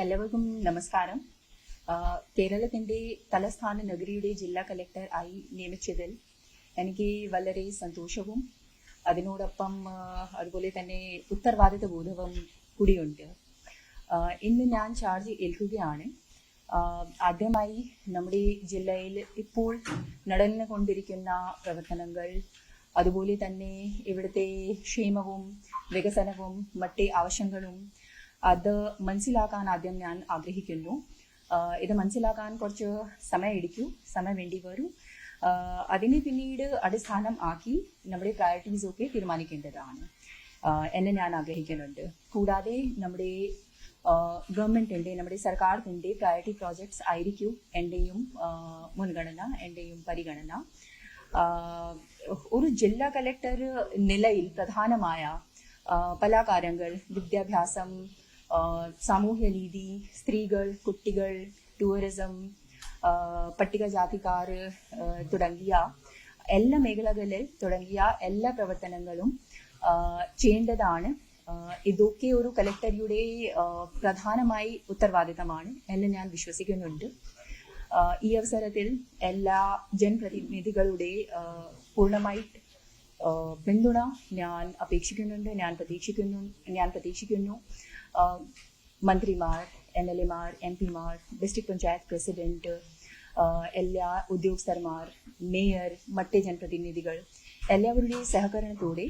എല്ലാവർക്കും നമസ്കാരം. കേരളത്തിന്റെ തലസ്ഥാന നഗരിയുടെ ജില്ലാ കളക്ടർ ആയി നിയമിച്ചതിൽ എനിക്ക് വളരെ സന്തോഷവും അതിനോടൊപ്പം അതുപോലെ തന്നെ ഉത്തരവാദിത്ത ബോധവും കൂടിയുണ്ട്. ഇന്ന് ഞാൻ ചാർജ് ഏൽക്കുകയാണ്. ആദ്യമായി നമ്മുടെ ജില്ലയിൽ ഇപ്പോൾ നടന്നുകൊണ്ടിരിക്കുന്ന പ്രവർത്തനങ്ങൾ, അതുപോലെ തന്നെ ഇവിടുത്തെ ക്ഷേമവും വികസനവും മറ്റ് ആവശ്യങ്ങളും അത് മനസ്സിലാക്കാൻ ആദ്യം ഞാൻ ആഗ്രഹിക്കുന്നു. ഇത് മനസ്സിലാക്കാൻ കുറച്ച് സമയം വേണ്ടി വരും. അതിനെ പിന്നീട് അടിസ്ഥാനം ആക്കി നമ്മുടെ പ്രയോറിറ്റീസ് ഒക്കെ തീരുമാനിക്കേണ്ടതാണ് എന്ന് ഞാൻ ആഗ്രഹിക്കുന്നുണ്ട്. കൂടാതെ നമ്മുടെ ഗവൺമെന്റിന്റെ, നമ്മുടെ സർക്കാരിന്റെ പ്രയോറിറ്റി പ്രോജക്ട്സ് ആയിരിക്കും എന്റെയും മുൻഗണന, എന്റെയും പരിഗണന. ഒരു ജില്ലാ കളക്ടർ നിലയിൽ പ്രധാനമായ പല കാര്യങ്ങൾ, വിദ്യാഭ്യാസം, സാമൂഹ്യനീതി, സ്ത്രീകൾ, കുട്ടികൾ, ടൂറിസം, പട്ടികജാതിക്കാർ തുടങ്ങിയ എല്ലാ മേഖലകളിൽ തുടങ്ങിയ എല്ലാ പ്രവർത്തനങ്ങളും ചെയ്യേണ്ടതാണ്. ഇതൊക്കെ ഒരു കളക്ടറുടെ പ്രധാനമായി ഉത്തരവാദിത്തമാണ് എന്ന് ഞാൻ വിശ്വസിക്കുന്നുണ്ട്. ഈ അവസരത്തിൽ എല്ലാ ജനപ്രതിനിധികളുടെ പൂർണ്ണമായി പിന്തുണ ഞാൻ അപേക്ഷിക്കുന്നുണ്ട്, ഞാൻ പ്രതീക്ഷിക്കുന്നു. മന്ത്രിമാർ, MLA-മാർ, MP-മാർ, ഡിസ്ട്രിക്ട് പഞ്ചായത്ത് പ്രസിഡന്റ്, എല്ലാ ഉദ്യോഗസ്ഥന്മാർ, മേയർ, മറ്റ് ജനപ്രതിനിധികൾ എല്ലാവരുടെയും സഹകരണത്തോടെ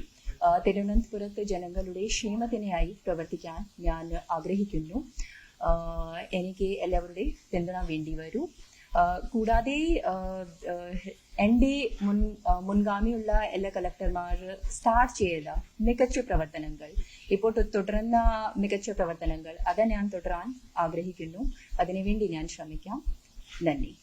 തിരുവനന്തപുരത്ത് ജനങ്ങളുടെ ക്ഷേമത്തിനായി പ്രവർത്തിക്കാൻ ഞാൻ ആഗ്രഹിക്കുന്നു. എനിക്ക് എല്ലാവരുടെയും പിന്തുണ വേണ്ടി വരൂ. കൂടാതെ എൻ്റെ മുൻഗാമിയുള്ള എല്ലാ കളക്ടർമാർ സ്റ്റാർട്ട് ചെയ്ത മികച്ച പ്രവർത്തനങ്ങൾ, ഇപ്പോൾ തുടരുന്ന മികച്ച പ്രവർത്തനങ്ങൾ അത് ഞാൻ തുടരാൻ ആഗ്രഹിക്കുന്നു. അതിനുവേണ്ടി ഞാൻ ശ്രമിക്കാം. നന്ദി.